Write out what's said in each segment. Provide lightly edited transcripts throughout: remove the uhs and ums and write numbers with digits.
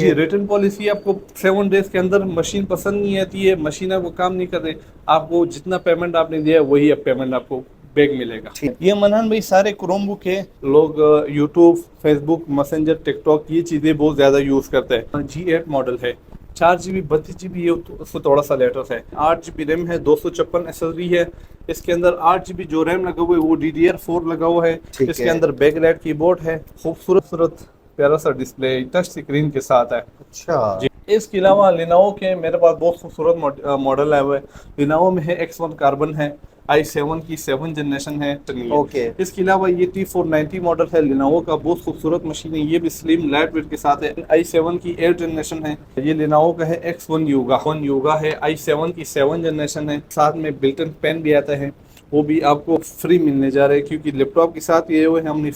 जी, return policy आपको 7 days के अंदर मशीन पसंद नहीं आती है, मशीन आपको काम नहीं कर रही, आपको जितना पेमेंट आपने दिया है वही अब पेमेंट आपको बैग मिलेगा। ठीक। ये मनान भाई सारे क्रोम बुक है, लोग यूट्यूब, फेसबुक, मैसेंजर, टिकटॉक ये चीज़ें बहुत ज़्यादा यूज़ करते हैं। G8 मॉडल है, 4 GB 32 GB है, तो उसको थोड़ा सा लेटेस्ट है। 8 GB रैम है, 256 SSD है। इसके अंदर 8 GB जो रैम लगा हुआ है वो DDR4 लगा हुआ है। ठीक इसके है। अंदर बैकलाइट कीबोर्ड है, खूबसूरत प्यारा सा डिस्प्ले टच स्क्रीन के साथ है। अच्छा। जी, इसके अलावा लिनोवो के मेरे पास बहुत खूबसूरत मॉडल है। हुए लिनोवो में है X1 कार्बन है, i7 की 7 जनरेशन है नहीं है। ओके। इसके अलावा ये T490 मॉडल है लिनोवो का, बहुत खूबसूरत मशीन है, ये भी स्लिम लाइट वेट के साथ है। i7 की 8 जनरेशन है। ये लिनोवो का है X1 योगा है, i7 की 7 जनरेशन है। साथ में बिल्ट इन पेन भी आता है, वो भी आपको फ्री मिलने जा रहा है, क्योंकि लैपटॉप के साथ ये हुए हमने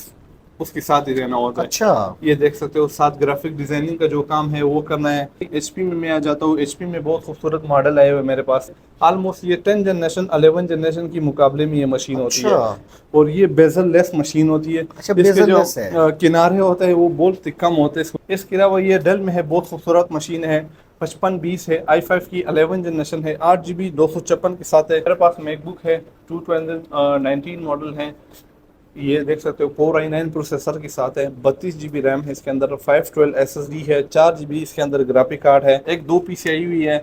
उसके साथ ही रहना होता है। अच्छा। ये देख सकते हो, साथ ग्राफिक डिजाइनिंग का जो काम है वो करना है। एचपी में मैं आ जाता हूँ, एचपी में बहुत खूबसूरत मॉडल आए हुए मेरे पास। ऑलमोस्ट ये 10 जनरेशन 11 जनरेशन की मुकाबले में ये मशीन होती अच्छा। है, और ये बेजल लेस मशीन होती है। अच्छा, इसके जो बेजललेस है। किनारे होते हैं वो बहुत कम होते हैं। इसके अलावा ये डेल में है, बहुत खूबसूरत मशीन है, 5520 है, i5 की 11 जनरेशन है, 8 GB 256 के साथ है। मेरे पास मैकबुक है, 2019 मॉडल है। ये देख सकते हो, कोर i9 प्रोसेसर के साथ है, 32 GB रैम है इसके अंदर, 512 SSD है, 4 GB इसके अंदर ग्राफिक कार्ड है, एक 2 PC आई हुई है।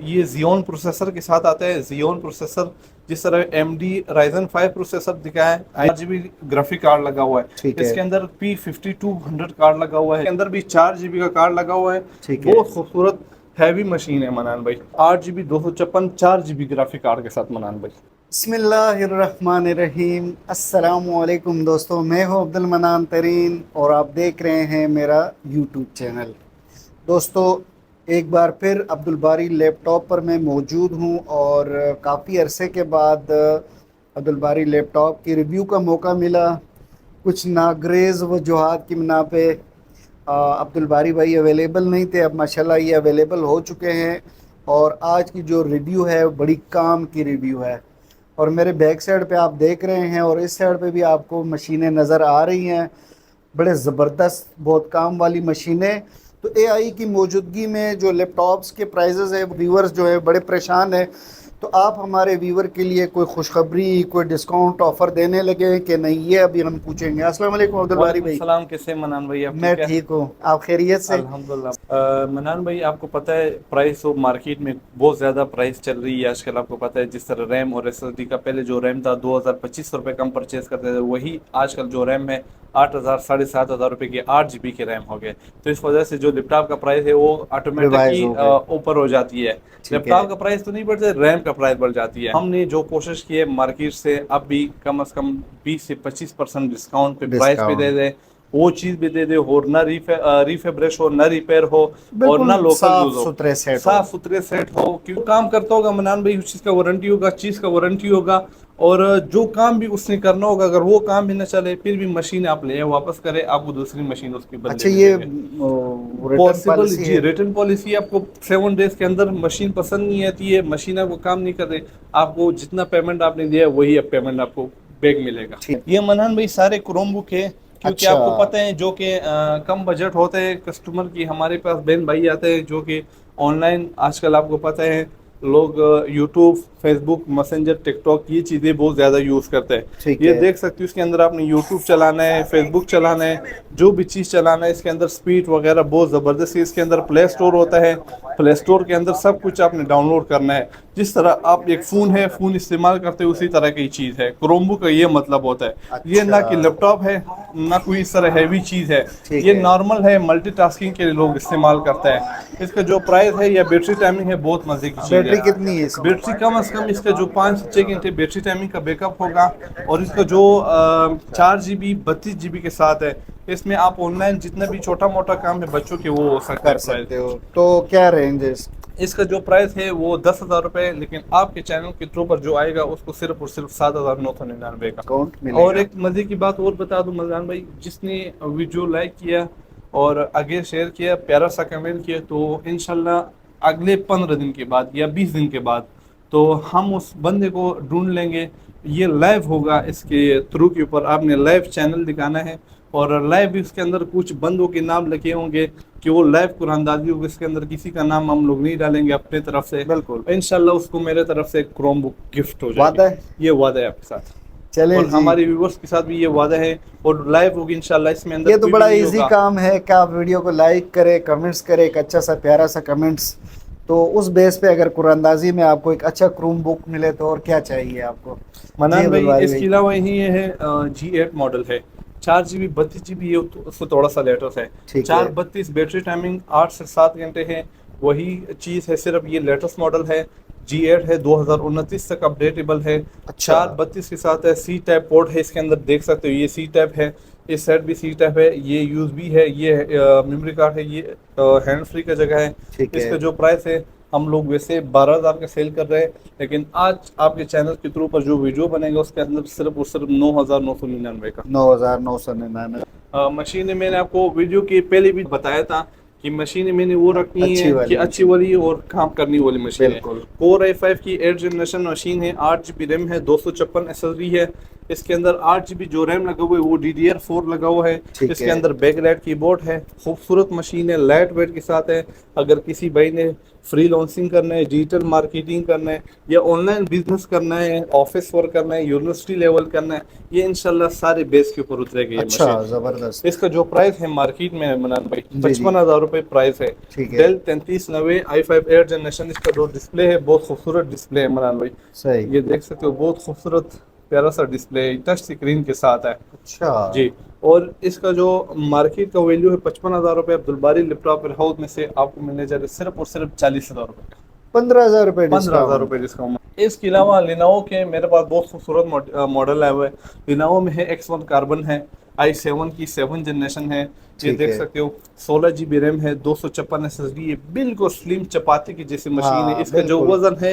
ये Xeon प्रोसेसर के साथ आता है। Xeon प्रोसेसर जिस तरह AMD Ryzen 5 प्रोसेसर दिखा है, 8 GB ग्राफिक कार्ड लगा हुआ है। ठीक है। इसके अंदर P5200 कार्ड लगा हुआ है, इसके अंदर भी 4 GB का कार्ड लगा हुआ है। ठीक है। बहुत खूबसूरत हैवी मशीन है मनान भाई, 8 GB 256 4 GB ग्राफिक कार्ड के साथ मनान भाई। बिस्मिल्लाहिर्रहमानिर्रहीम। अस्सलामुअलैकुम दोस्तों, मैं हूं अब्दुल मनान तरीन और आप देख रहे हैं मेरा यूट्यूब चैनल। दोस्तों, एक बार फिर अब्दुल बारी लैपटॉप पर मैं मौजूद हूं और काफ़ी अरसे के बाद अब्दुल बारी लैपटॉप की रिव्यू का मौका मिला। कुछ नागरेज़ वजूहात की बिना पे अब्दुल बारी भाई अवेलेबल नहीं थे। अब माशाल्लाह ये अवेलेबल हो चुके हैं और आज की जो रिव्यू है बड़ी काम की रिव्यू है। और मेरे बैक साइड पे आप देख रहे हैं और इस साइड पे भी आपको मशीनें नज़र आ रही हैं, बड़े ज़बरदस्त बहुत काम वाली मशीनें। तो एआई की मौजूदगी में जो लैपटॉप्स के प्राइजेज़ है, व्यूवर्स जो है बड़े परेशान हैं। तो आप हमारे व्यूवर के लिए कोई खुशखबरी, कोई डिस्काउंट ऑफ़र देने लगे कि नहीं, ये अभी हम पूछेंगे। अस्सलाम वालेकुम अब्दुल बारी वालेकुम भाई। सलाम, कैसे मनान भाई, आप मैं ठीक है? ठीक हूँ, आप खैरियत से? अल्हम्दुलिल्लाह। मनान भाई, आपको पता है प्राइस और मार्केट में बहुत ज़्यादा प्राइस चल रही है आजकल। आपको पता है जिस तरह रैम और एसएसडी का, पहले जो रैम था 2000-2500 रुपये कम परचेज करते थे, वही आजकल जो रैम है 8000 7,500 रुपये के 8 GB के रैम हो गए। तो इस वजह से जो लैपटॉप का प्राइस है वो रिवाइज ऑटोमेटिकली हो गए। ऊपर हो जाती है। ठीक है। लैपटॉप का प्राइस तो नहीं बढ़ता, रैम का प्राइस बढ़ जाती है। हमने जो कोशिश की है मार्केट से अब भी कम से कम 20 से 25% डिस्काउंट पे प्राइस पे दे डिस्काउंट। दे, वो चीज़ भी दे दे, और ना रिफेब्रिश हो, ना रिपेयर हो, और ना बिल्कुल लोकल साफ यूज हो, सुथरे सेट हो। साफ सुथरे सेट हो। क्यों काम करता होगा मनान भाई, उस चीज़ का वारंटी होगा, चीज़ का वारंटी होगा। और जो काम भी उसने करना होगा, अगर वो काम भी ना चले फिर भी मशीन आप ले वापस करें, आपको दूसरी मशीन उसके बदले अच्छा, में ये देंगे। रिटर्न पॉसिबल पॉलिसी जी, है? रिटर्न पॉलिसी आपको 7 डेज के अंदर मशीन पसंद नहीं आती है, मशीन आपको काम नहीं कर रही, आपको जितना पेमेंट आपने दिया है वही अब पेमेंट आपको बैग मिलेगा। ठीक। ये मनान भाई सारे क्रोम बुक है, क्योंकि अच्छा। आपको पता है जो कि कम बजट होते हैं कस्टमर की, हमारे पास बहन भाई आते हैं जो कि ऑनलाइन आजकल आपको पता है लोग यूट्यूब, फेसबुक, मैसेंजर, टिकटॉक ये चीज़ें बहुत ज़्यादा यूज़ करते हैं। ठीक ये है। देख सकते हो, इसके अंदर आपने यूट्यूब चलाना है, फेसबुक चलाना है, जो भी चीज़ चलाना है, इसके अंदर स्पीड वगैरह बहुत ज़बरदस्त है। इसके अंदर प्ले स्टोर होता है, प्ले स्टोर के अंदर सब कुछ आपने डाउनलोड करना है। जिस तरह आप एक फ़ोन है, फ़ोन इस्तेमाल करते हो, उसी तरह की चीज़ है क्रोमबुक का, ये मतलब होता है। ये अच्छा। ना कि लैपटॉप है, ना कोई इस तरह हैवी चीज़ है, ठीक ये है। नॉर्मल है, मल्टीटास्किंग के लिए लोग इस्तेमाल करते हैं। इसका जो प्राइस है या बैटरी टाइमिंग है, बहुत मज़े की चीज़ बैटरी है। कितनी है इसकी? बैटरी कम से कम इसका जो 5 से 6 घंटे बैटरी टाइमिंग का बैकअप होगा, और इसका जो 4 GB 32 GB के साथ है, इसमें आप ऑनलाइन जितना भी छोटा मोटा काम है बच्चों के वो हो सकता है कर सकते प्राइस। हो। तो क्या रेंज है इसकी? इसका जो प्राइस है वो 10,000 रुपये, लेकिन आपके चैनल के थ्रू पर जो आएगा उसको सिर्फ और सिर्फ 7,999 का। डिस्काउंट और मिलेगा? एक मज़े की बात और बता दूं मजान भाई, जिसने वीडियो लाइक किया और आगे शेयर किया, प्यारा सा कमेंट किया, तो इंशाल्लाह अगले 15 दिन के बाद या 20 दिन के बाद तो हम उस बंदे को ढूंढ लेंगे। ये लाइव होगा, इसके थ्रू के ऊपर आपने लाइव चैनल दिखाना है, और लाइव भी उसके अंदर कुछ बंदों के नाम लिखे होंगे कि वो लाइव कुरानदाजी होगी, इसके अंदर किसी का नाम हम लोग नहीं डालेंगे अपने तरफ से। बिल्कुल। इंशाल्लाह उसको मेरे तरफ से क्रोम बुक गिफ्ट हो वादा जाएगी। है? ये वादा है आपके साथ, चले और जी। हमारे व्यूवर्स के साथ भी ये वादा है, और लाइव होगी इंशाल्लाह। इसमें अंदर ये तो कोई बड़ा भी नहीं इजी होगा। काम है कि आप वीडियो को लाइक करें, कमेंट्स करें, एक अच्छा सा प्यारा सा कमेंट्स, तो उस बेस पे अगर कुरानदाजी में आपको एक अच्छा क्रोम बुक मिले तो और क्या चाहिए आपको। जी मनान भाई, अब्दुल इसके अलावा यही है G8 मॉडल है, 4 GB 32 GB, ये उसको थोड़ा सा लेटेस्ट है। ठीक है। 432 बैटरी टाइमिंग 8 से 7 घंटे है, वही चीज़ है, सिर्फ ये लेटेस्ट मॉडल है। G8 है, 2029 तक अपडेटेबल है। अच्छा। 432 के साथ है, सी टाइप पोर्ट है इसके अंदर, देख सकते हो ये सी टाइप है, इस साइड भी सी टाइप है, ये USB है, ये मेमोरी कार्ड है, ये हैंड फ्री का जगह है। ठीक है। इसका जो प्राइस है, हम लोग वैसे 12,000 का सेल कर रहे हैं, लेकिन आज आपके चैनल के थ्रू पर जो वीडियो बनेगा उसके अंदर सिर्फ और सिर्फ 9,999 का। 9,999। मशीनें मैंने आपको वीडियो के पहले भी बताया था कि मशीनें मैंने वो रखनी अच्छी है वाली कि अच्छी वाली और काम करनी वाली मशीन है। बिल्कुल। Core i5 की 8th जनरेशन मशीन है, 8 GB रैम है, 256 SSD है। इसके अंदर 8 GB जो रैम लगा हुआ है वो DDR4 लगा हुआ है। ठीक इसके है। अंदर बैकलाइट कीबोर्ड है, खूबसूरत मशीन है, लाइट वेट के साथ है। अगर किसी भाई ने फ्री लॉन्चिंग करना है, डिजिटल मार्केटिंग करना है, या ऑनलाइन बिजनेस करना है, ऑफिस वर्क करना है, यूनिवर्सिटी लेवल करना है, ये इंशाल्लाह सारे बेस के ऊपर उतरेगी ये अच्छा, मशीन। जबरदस्त। इसका जो प्राइस है मार्केट में है मनान भाई, जी, 55,000 रुपये प्राइस है। ठीक है। डेल 3390 i5 8th जनरेशन, इसका जो डिस्प्ले है बहुत खूबसूरत डिस्प्ले है मनान भाई, सही। ये देख सकते हो, बहुत खूबसूरत प्यारा सा डिस्प्ले टच स्क्रीन के साथ है अच्छा जी। और इसका जो मार्केट का वैल्यू है 55,000 रुपये, अब्दुल बारी लैपटॉप हाउस में से आपको मिलने जा रहे सिर्फ और सिर्फ 40,000 रुपये का। 15,000 रुपए 15,000 रुपये डिस्काउंट। इसके अलावा लिनोवो के मेरे पास बहुत खूबसूरत मॉडल आए हुए हैं। लिनोवो में है X1 कार्बन है, i7 की 7th जनरेशन है, ये ठीक देख है। सकते हो। 16 GB रैम है, 256 SSD है, बिल्कुल स्लिम चपाती की जैसी मशीन है। इसका जो बिल्कुल। वजन है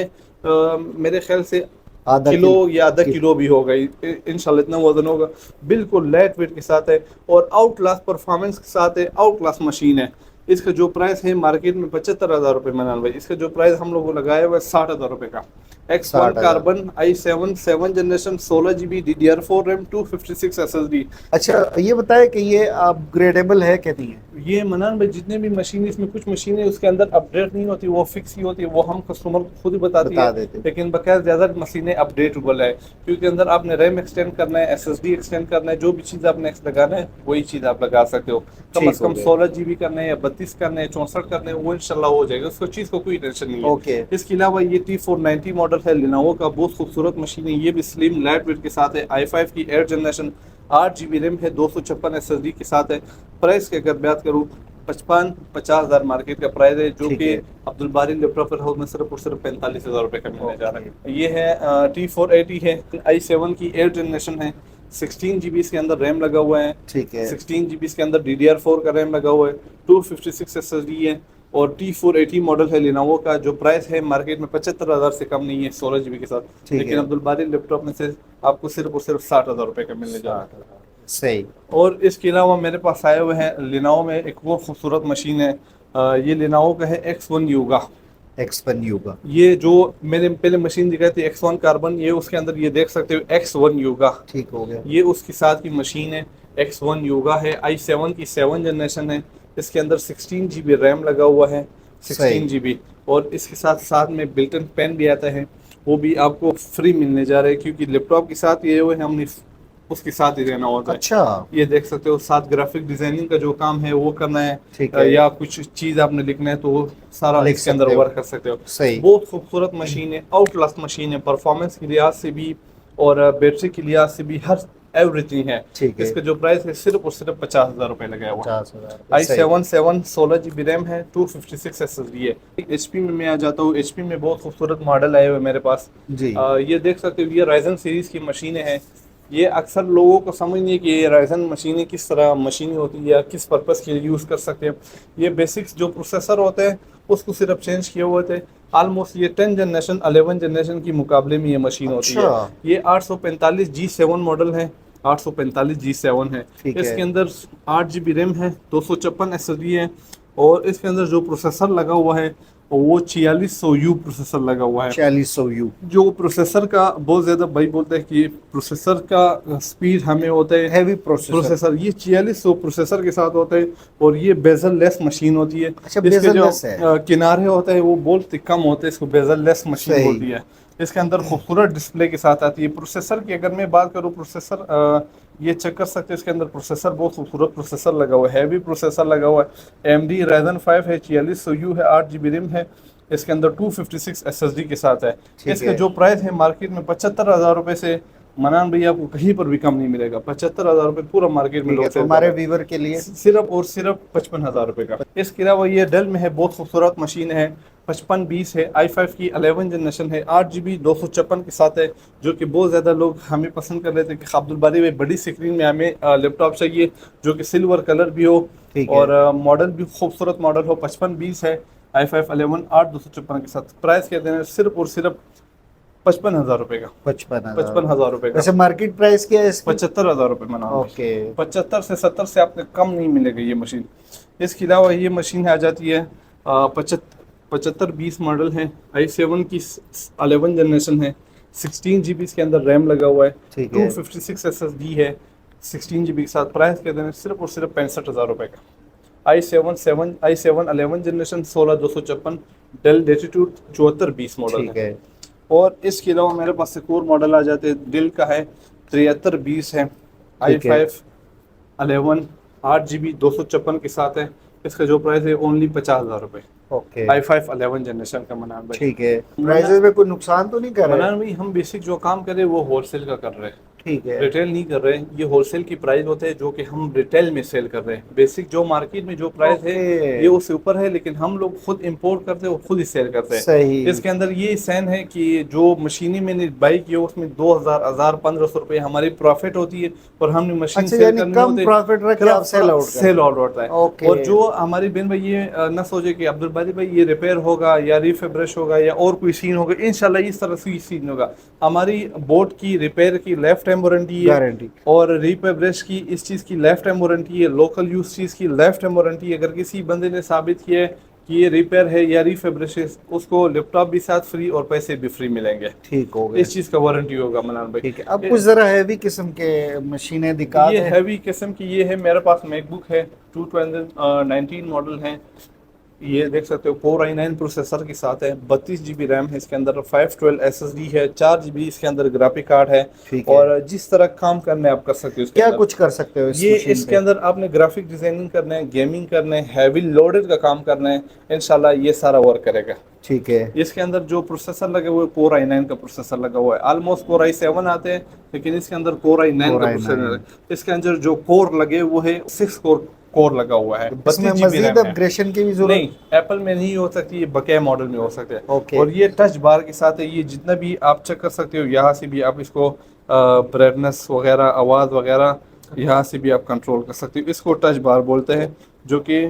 मेरे ख्याल से आधा किलो या आधा कि- किलो भी होगा, इंशाल्लाह इतना वजन होगा। बिल्कुल लाइट वेट के साथ है और आउट क्लास परफॉर्मेंस के साथ है, आउट क्लास मशीन है। इसका जो प्राइस है मार्केट में 75,000 रुपये मनान भाई, इसका जो प्राइस हम लोगों को लगाया हुआ है 60,000 रुपये का। X1 60,000। Carbon i7 7th generation 16 GB DDR4 RAM 256 SSD। अच्छा, ये बताए कि ये अपग्रेडेबल है क्या नहीं है? ये मनान भाई जितने भी मशीन, इसमें कुछ मशीनें उसके अंदर अपडेट नहीं होती, वो फिक्स ही होती है, वो हम कस्टमर को खुद ही बताती बता है। देते। लेकिन बकाया ज़्यादा मशीनें अपडेटेबल है, क्योंकि अंदर आपने रैम एक्सटेंड करना है, SSD एक्सटेंड करना है, जो भी चीज़ आपने लगाना है वही चीज़ आप लगा सकते हो। कम ठीक से हो कम गया। 16 GB करना है या 32 करना है, 64 करना है, वो इंशाल्लाह हो जाएगा, उसको चीज़ को कोई टेंशन नहीं है। ओके। इसके अलावा ये T490 मॉडल है लिनोवो का, बहुत खूबसूरत मशीन है, ये भी स्लिम लाइट वेट के साथ है। i5 की 8th जनरेशन, 8 GB रैम है, 256 SSD के साथ है। प्राइस की अगर बात करूँ 50,000 मार्केट का प्राइस है, जो ठीक कि है। अब्दुल बारी लैपटॉप हाउस में सिर्फ और सिर्फ 45,000 रुपये का मिलने जा रहा है। ये है T480 है, i7 की 8th जनरेशन है, 16 GB इसके अंदर रैम लगा हुआ है। ठीक है। 16 GB इसके अंदर DDR4 का रैम लगा हुआ है, 256 SSD है। और T480 मॉडल है लिनोवो का, जो प्राइस है मार्केट में 75,000 से कम नहीं है 16 GB के साथ, ठीक लेकिन है। अब्दुल बारी लैपटॉप में से आपको सिर्फ और सिर्फ 60,000 रुपये का मिलने जा रहा है। सही। और इसके अलावा मेरे पास आए हुए हैं लिनोवो में एक और खूबसूरत मशीन है, ये लिनोवो का है X1 योगा। X1 योगा। ये जो मैंने पहले मशीन दिखाई थी X1 कार्बन, ये उसके अंदर ये देख सकते हो X1 योगा, ठीक हो गया। ये उसके साथ की मशीन है। X1 योगा है, i7 की 7th जनरेशन है, इसके अंदर 16 GB रैम लगा हुआ है, 16 GB। और इसके साथ साथ में बिल्ट इन पेन भी आता है, वो भी आपको फ्री मिलने जा रहा है, क्योंकि लैपटॉप के साथ ये हुए हमने उसके साथ ही रहना होता है। अच्छा। ये देख सकते हो, साथ ग्राफिक डिजाइनिंग का जो काम है वो करना है, ठीक है। या कुछ चीज आपने लिखना है तो वो सारा लिख इसके अंदर सकते हो। वर्क कर सकते हो। सही। बहुत खूबसूरत मशीन है, आउट क्लास मशीन है, परफॉर्मेंस के लिहाज से भी और बैटरी के लिहाज से भी, हर एवरीथिंग है। ठीक है। इसका जो प्राइस है सिर्फ और सिर्फ 50,000 रुपये लगाया हुआ है। 50,000। i7 16 GB रैम है, 256 SSD है। HP में मैं आ जाता हूँ, HP में बहुत खूबसूरत मॉडल आए हुए मेरे पास जी। ये देख सकते हो, ये राइजन सीरीज की मशीनें हैं। ये अक्सर लोगों को समझ नहीं है कि ये राइजन मशीनें किस तरह मशीनें होती है या किस पर्पस के लिए यूज़ कर सकते हैं। ये बेसिक्स जो प्रोसेसर होते हैं उसको सिर्फ चेंज किए हुए थे। ऑलमोस्ट ये 10 जनरेशन 11 जनरेशन की मुकाबले में ये मशीन होती है। ये 845 G7 मॉडल है, 845 G7 है। ठीक है। इसके अंदर 8 GB रैम है, 256 SSD है। और इसके अंदर जो प्रोसेसर लगा हुआ है और वो 4600U प्रोसेसर लगा हुआ है। 4600U। जो प्रोसेसर का बहुत ज़्यादा भाई बोलते हैं कि प्रोसेसर का स्पीड हमें होता है हैवी प्रोसेसर। प्रोसेसर ये 4600 प्रोसेसर के साथ होता है और ये बेजल लेस मशीन होती है। अच्छा, इसके बेजल जो लेस है। किनारे होते हैं वो बहुत ही कम होते हैं, इसको बेजल लेस मशीन सही। होती है। इसके अंदर खूबसूरत डिस्प्ले के साथ आती है। प्रोसेसर की अगर मैं बात करूँ, प्रोसेसर ये चेक कर सकते हैं, इसके अंदर प्रोसेसर बहुत खूबसूरत प्रोसेसर लगा हुआ है, हैवी प्रोसेसर लगा हुआ है। AMD Ryzen 5 है, 4600U है, 8 GB रैम है। इसके अंदर 256 SSD के साथ है। ठीक इसका है। जो प्राइस है मार्केट में 75,000 रुपये से मनान भैया आपको कहीं पर भी कम नहीं मिलेगा। 75,000 रुपये पूरा मार्केट में ठीक है, लोग तो सेल कर हमारे रहे हैं। व्यूवर के लिए सिर्फ और सिर्फ 55,000 रुपये का। इसके अलावा ये डेल में है, बहुत खूबसूरत मशीन है, 5520 है, i5 की 11 जनरेशन है, 8 GB 256 के साथ है। जो कि बहुत ज़्यादा लोग हमें पसंद कर रहे थे कि अब्दुल बारी भाई बड़ी स्क्रीन में हमें लैपटॉप चाहिए जो कि सिल्वर कलर भी हो ठीक है। और मॉडल भी खूबसूरत मॉडल हो। 5520 है, i5 11 8 256 के साथ। प्राइस कहते हैं सिर्फ और सिर्फ 55,000 रुपये का। 55,000 रुपये का। वैसे मार्केट प्राइस क्या है इसकी? 75,000 रुपये मना। ओके। 75 से 70 से आपने कम नहीं मिलेगा ये मशीन। इसके अलावा ये मशीन आ जाती है 7520 मॉडल है, i7 की 11 जनरेशन है, 16 GB इसके अंदर रैम लगा हुआ है, ठीक है। 256 SSD है 16 GB के साथ। प्राइस कहते हैं सिर्फ और सिर्फ 65,000 रुपये का। i7 11 generation 16256 del latitude 7420 model ठीक है। और इसके अलावा मेरे पास एक और मॉडल आ जाते हैं, डेल का है 7320 है, ठीक है। i5 11 8 GB 256 के साथ है। इसका जो प्राइस है ओनली 50,000 रुपये। ओके। i5 11 जनरेशन का मनान भाई। ठीक है। प्राइसेस में कोई नुकसान तो नहीं कर रहे? मनान भाई हम बेसिक जो काम कर रहे हैं वो होलसेल का कर रहे हैं, ठीक है। रिटेल नहीं कर रहे हैं। ये होलसेल की प्राइस होते हैं जो कि हम रिटेल में सेल कर रहे हैं। बेसिक जो मार्केट में जो प्राइस है ओके। ये उससे ऊपर है, लेकिन हम लोग खुद इंपोर्ट करते हैं और खुद ही सेल करते हैं। सही। इसके अंदर ये सैन है कि जो मशीनें मैंने बाई की है उसमें 2,000 1500 रुपये हमारी प्रॉफिट होती है और हमने मशीन अच्छा, सेल यानी करनी कम होती है, प्रॉफिट रख के आप सेल आउट सेल आउट होता है। ओके। और जो हमारी बहन भाई ये न सोचे कि अब्दुल बारी भाई ये रिपेयर होगा या रिफेब्रिश होगा या और कोई सीन होगा, इंशाल्लाह इस तरह से सीन होगा। हमारी बोर्ड की रिपेयर की लाइफ टाइम वारंटी है गारंटी। और रिपेब्रिश की इस चीज़ की लाइफ टाइम वारंटी है, लोकल यूज चीज़ की लाइफ टाइम वारंटी है। अगर किसी बंदे ने साबित किया है कि ये रिपेयर है या रिफेब्रिश है, उसको लैपटॉप भी साथ फ्री और पैसे भी फ्री मिलेंगे। ठीक हो गया। इस चीज़ का वारंटी होगा मनान भाई। ठीक है। अब कुछ जरा हैवी किस्म के मशीनें दिखा ये दें। हैवी किस्म की ये है, मेरे पास मैकबुक है 2019 मॉडल है। ये देख सकते हो Core i9 प्रोसेसर के साथ है, 32 GB रैम है इसके अंदर, 512 SSD है, 4 GB इसके अंदर ग्राफिक कार्ड है। ठीक है। और जिस तरह काम करना है आप कर सकते हो इसके क्या अंदर। कुछ कर सकते हो इस ये मशीन इसके पे? अंदर आपने ग्राफिक डिजाइनिंग करना है, गेमिंग करना है, हैवी लोडेड का काम करना है, इंशाल्लाह ये सारा वर्क करेगा। ठीक है। इसके अंदर जो प्रोसेसर लगे हुए Core i9 का प्रोसेसर लगा हुआ है। ऑलमोस्ट Core i7 आते हैं लेकिन इसके अंदर Core i9 Core का i9। प्रोसेसर है। इसके अंदर जो कोर लगे वो है 6 कोर लगा हुआ है, इसमें 32 GB मजीद रैम है। अपग्रेडेशन की भी जरूरत नहीं, एप्पल में नहीं हो सकती, ये बकाया मॉडल में हो सकते हैं। ओके। और ये टच बार के साथ है, ये जितना भी आप चेक कर सकते हो, यहाँ से भी आप इसको ब्राइटनेस वगैरह, आवाज़ वगैरह यहाँ से भी आप कंट्रोल कर सकते हो। इसको टच बार बोलते हैं, जो कि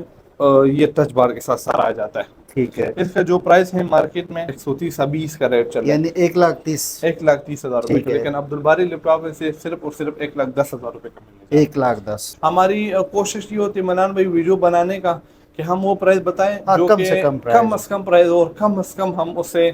ये टच बार के साथ सारा आ जाता है। ठीक है। इसका जो प्राइस है मार्केट में 130 का रेट चल रहा है, यानी 1,30,000। 1,30,000 रुपये ठीक का। है। लेकिन अब्दुल बारी लैपटॉप से सिर्फ और सिर्फ 1,10,000 रुपये का मिलेगा। 1,10,000। हमारी कोशिश ये होती है मनान भाई वीडियो बनाने का कि हम वो प्राइस बताएं हाँ, जो कम कि से कम प्राइस कम से कम प्राइस और कम से कम हम उससे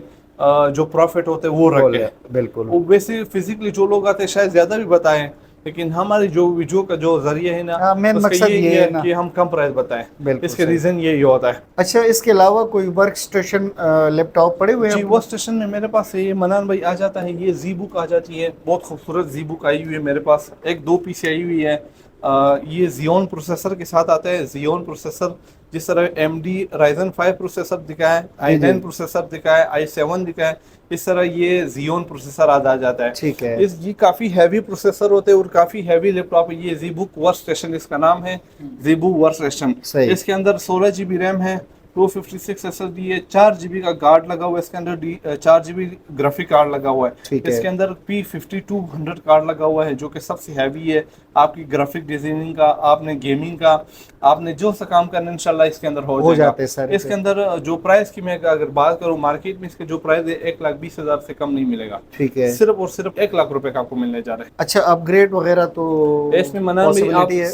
जो प्रॉफिट होते हैं वो रखें। बिल्कुल। वो वैसे फिजिकली जो लोग आते हैं शायद ज्यादा भी बताएं, लेकिन हमारी जो वीडियो का जो जरिया है ना, हाँ, मेन उसका मकसद ये है ना कि हम कम प्राइस बताएं। बिल्कुल इसके सही। रीजन यही होता है। अच्छा, इसके अलावा कोई वर्क स्टेशन लैपटॉप पड़े हुए जी, हैं? वो स्टेशन में मेरे पास ये मनान भाई आ जाता है, ये जी बुक आ जाती है, बहुत खूबसूरत जी बुक आई हुई है मेरे पास, एक 2 पीस आई हुई है। ये Xeon प्रोसेसर के साथ आता है। Xeon प्रोसेसर जिस तरह AMD Ryzen 5 प्रोसेसर दिखा है, जी, जी। i9 प्रोसेसर दिखा है, i7 दिखा है, इस तरह ये Xeon प्रोसेसर आ जाता है। ठीक है। ये काफ़ी हैवी प्रोसेसर होते हैं और काफ़ी हैवी लैपटॉप है। ये ZBook वर्कस्टेशन इसका नाम है, ZBook वर्कस्टेशन। सही। इसके अंदर 16 GB रैम है, 256 SSD है, 4 GB का कार्ड लगा हुआ है इसके अंदर, 4 GB ग्राफिक कार्ड लगा हुआ है। ठीक है। इसके अंदर P5200 कार्ड लगा हुआ है जो कि सबसे हैवी है। आपकी ग्राफिक डिजाइनिंग का, आपने गेमिंग का, आपने जो सा काम करना इंशाल्लाह इसके अंदर हो जाते हैं सारे। इसके अंदर जो प्राइस की मैं अगर बात करूँ मार्केट में, इसके जो प्राइस है 1,20,000 से कम नहीं मिलेगा। ठीक है। सिर्फ और सिर्फ 1 लाख रुपए का आपको मिलने जा रहा है। अच्छा, अपग्रेड वगैरह तो इसमें मनान भी आप पॉसिबिलिटी है?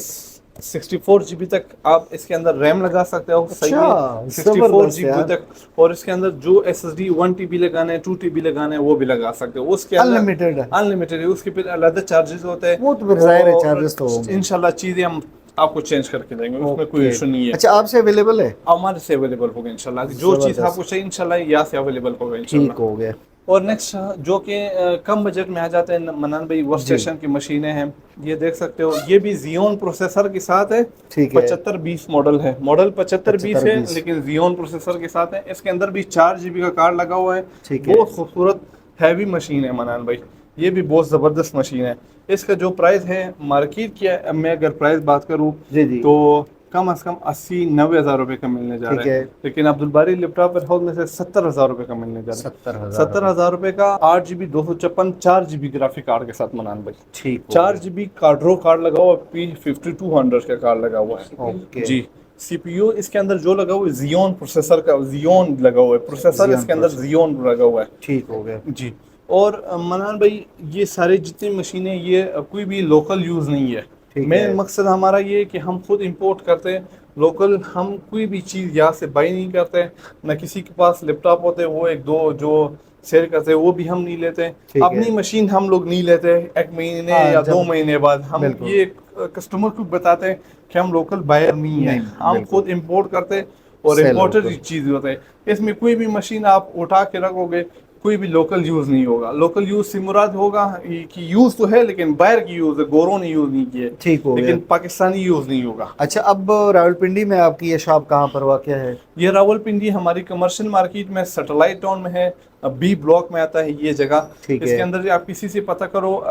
64 GB तक आप इसके अंदर रैम लगा सकते हो। सही अच्छा, है, 64 जबरदस्त GB यार। तक। और इसके अंदर जो SSD 1 TB लगाना है, 2 TB लगाना है, वो भी लगा सकते हो। उसके अंदर अनलिमिटेड है। अनलिमिटेड है। उसके फिर अलग चार्जेस होते हैं। वो तो फिर जाहिर है चार्जेस तो होंगे। इंशाल्लाह चीज़ें हम आपको चेंज करके देंगे, उसमें कोई ओके, इशू नहीं है। अच्छा आपसे अवेलेबल है? हमारे से अवेलेबल होगा इंशाल्लाह। जो चीज़ जबरदस्त, आपको चाहिए इंशाल्लाह यहाँ से अवेलेबल होगा ठीक इंशाल्लाह। हो गया। और नेक्स्ट जो कि कम बजट में आ जाते हैं मनान भाई, वर्क जी, स्टेशन की मशीनें हैं। ये देख सकते हो, ये भी जियोन प्रोसेसर के साथ है। ठीक है। 7520 मॉडल है, मॉडल 7520 है, 7520, लेकिन जियोन प्रोसेसर के साथ है। इसके अंदर भी 4 GB का कार्ड लगा हुआ है। ठीक है। बहुत खूबसूरत हैवी मशीन है मनान भाई, ये भी बहुत ज़बरदस्त मशीन है। इसका जो प्राइस है मार्केट की मैं अगर प्राइस बात करूँ जी जी, तो कम से कम 80-90 हज़ार रुपये का मिलने जा ठीक रहा है। है। लेकिन अब्दुल बारी लैपटॉप वेयर हाउस में से 70 हज़ार रुपये का मिलने जा रहा है। 70,000 सत्तर हजार रुपये का 8 GB 256 4 GB ग्राफिक कार्ड के साथ मनान भाई। ठीक हो 4 GB कार्ड्रो कार्ड लगा हुआ है, P5200 का कार्ड लगा हुआ गया। है ओके, जी। CPU इसके अंदर जो लगा हुआ है जियोन प्रोसेसर का, जियोन लगा हुआ है प्रोसेसर, जियन इसके अंदर प्रोसेसर, जियोन लगा हुआ है ठीक हो गया। जी। और मनान भाई ये सारे जितनी मशीनें, ये कोई भी लोकल यूज़ नहीं है। ठीक मेन है। मकसद हमारा ये है कि हम खुद इंपोर्ट करते हैं लोकल, हम कोई भी चीज़ यहाँ से बाई नहीं करते। न किसी के पास लैपटॉप होते हैं, वो एक दो जो सेल करते हैं वो भी हम नहीं लेते। ठीक है। अपनी मशीन हम लोग नहीं लेते एक महीने हाँ, या 2 जब महीने बाद। हम बिल्कुल, ये कस्टमर को बताते हैं कि हम लोकल बायर नहीं है, नहीं, हम बिल्कुल, खुद इंपोर्ट करते और सेल इम्पोर्टेड बिल्कुल, चीज़ होते हैं। इसमें कोई भी मशीन आप उठा के रखोगे, कोई भी लोकल यूज़ नहीं होगा। लोकल यूज़ से मुराद होगा कि यूज़ तो है लेकिन बाहर की यूज़ है, गोरों ने यूज़ नहीं किए, ठीक हो गया। लेकिन पाकिस्तानी यूज़ नहीं होगा। अच्छा, अब रावलपिंडी में आपकी ये शॉप कहाँ पर वाक़या है? ये रावलपिंडी हमारी कमर्शियल मार्केट में सैटेलाइट टाउन में है, बी ब्लॉक में आता है ये जगह। ठीक इसके है। अंदर जो आप किसी से पता करो,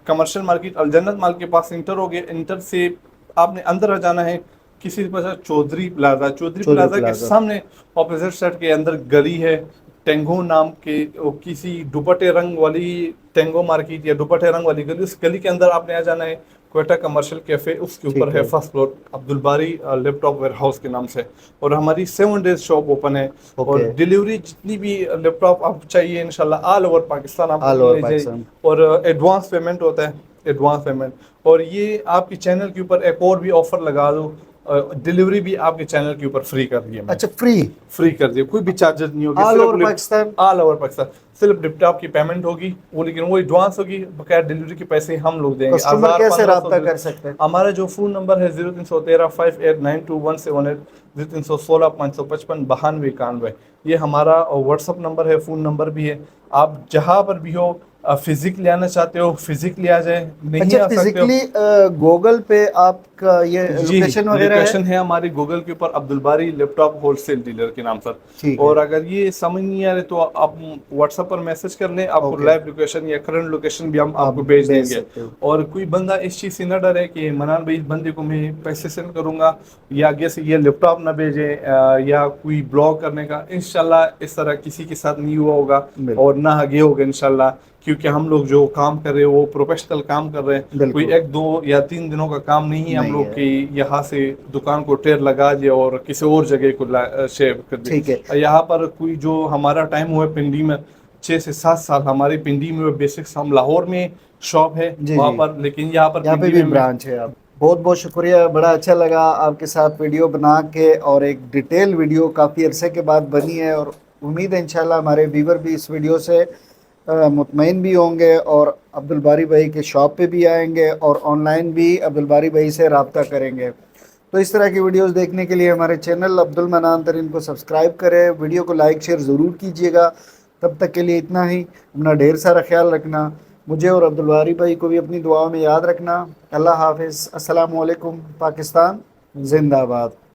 कमर्शियल मार्केट अलजन्नत माल के पास इंटर हो गए, इंटर से आपने अंदर आ जाना है। किसी के पास चौधरी प्लाजा, चौधरी चौधरी प्लाजा के प्लाजा, सामने ऑपोजिट साइड के अंदर गली है टेंगो नाम के, वो किसी दुपट्टे रंग वाली टेंगो मार्केट या दुपट्टे रंग वाली गली, उस गली के अंदर आपने आ जाना है। क्वेटा कमर्शियल कैफे उसके ऊपर ठीक है, है। फर्स्ट फ्लोर, अब्दुल बारी लैपटॉप वेयर हाउस के नाम से। और हमारी 7 डेज शॉप ओपन है। और ओके, डिलीवरी जितनी भी लैपटॉप आप चाहिए इंशाल्लाह ऑल ओवर पाकिस्तान ऑल आपको ओवर मिल जाएगी। पाकिस्तान। और एडवांस पेमेंट होता है, एडवांस पेमेंट। और ये आपके चैनल के ऊपर एक और भी ऑफर लगा दो, डिलीवरी भी आपके चैनल के ऊपर फ्री कर दी है मैंने। अच्छा, फ्री फ्री कर दिया, कोई भी चार्जेस नहीं होगी, all over Pakistan? All over Pakistan. सिर्फ लैपटॉप की पेमेंट होगी वो, लेकिन वो एडवांस होगी, बकाया डिलीवरी के पैसे हम लोग देंगे। कस्टमर कैसे 1500 रब्ता कर सकते हैं? हमारा जो फ़ोन नंबर है 0313589217 0316 555 9291, ये हमारा व्हाट्सअप नंबर है, फ़ोन नंबर भी है। आप जहाँ पर भी हो, फिजिकली आना चाहते हो फिजिकली आ जाए, नहीं अच्छा, आ सकते हो फिजिकली गूगल पे आपका ये जी, लोकेशन वगैरह लोकेशन है? है हमारी गूगल के ऊपर अब्दुल बारी लैपटॉप होलसेल डीलर के नाम सर। ठीक और है। अगर ये समझ नहीं आ रहे तो आप व्हाट्सएप पर मैसेज कर लें, आपको ओके, लाइव लोकेशन या करंट लोकेशन भी हम आप आपको भेज भेज देंगे। सकते हो। और कोई बंदा इस चीज़ से न डरे कि मनान भाई इस बंदे को मैं पैसे सेंड करूंगा या आगे से ये लैपटॉप ना भेजे या कोई ब्लॉक करने का, इंशाल्लाह इस तरह किसी के साथ नहीं हुआ होगा बिल्कुल, और ना आगे होगा इंशाल्लाह। क्योंकि हम लोग जो काम कर रहे हैं वो प्रोफेशनल काम कर रहे हैं, कोई बिल्कुल 1-2 या 3 दिनों का काम नहीं है हम नहीं लोग है। की यहाँ से दुकान को टेर लगा दिए और किसी और जगह को शेयर कर ठीक है। दिए। यहाँ पर कोई जो हमारा टाइम हुआ है पिंडी में 6 से 7 साल, हमारी पिंडी में बेसिक हम लाहौर में शॉप है जी वहाँ जी, पर, लेकिन यहाँ पर यहाँ पे पिंडी भी में ब्रांच है। आप बहुत बहुत शुक्रिया, बड़ा अच्छा लगा आपके साथ वीडियो बना के, और एक डिटेल वीडियो काफ़ी अरसे के बाद बनी है। और उम्मीद है इंशाल्लाह हमारे व्यूवर भी इस वीडियो से मुतमईन भी होंगे और अब्दुल बारी भाई के शॉप पे भी आएंगे और ऑनलाइन भी अब्दुल बारी भाई से रब्ता करेंगे। तो इस तरह की वीडियोस देखने के लिए हमारे चैनल अब्दुल मनान तरीन को सब्सक्राइब करें, वीडियो को लाइक शेयर ज़रूर कीजिएगा। तब तक के लिए इतना ही, अपना ढेर सारा ख्याल रखना, मुझे और अब्दुल बारी भाई को भी अपनी दुआओं में याद रखना। अल्लाह हाफिज़, अस्सलामु अलैकुम, पाकिस्तान जिंदाबाद।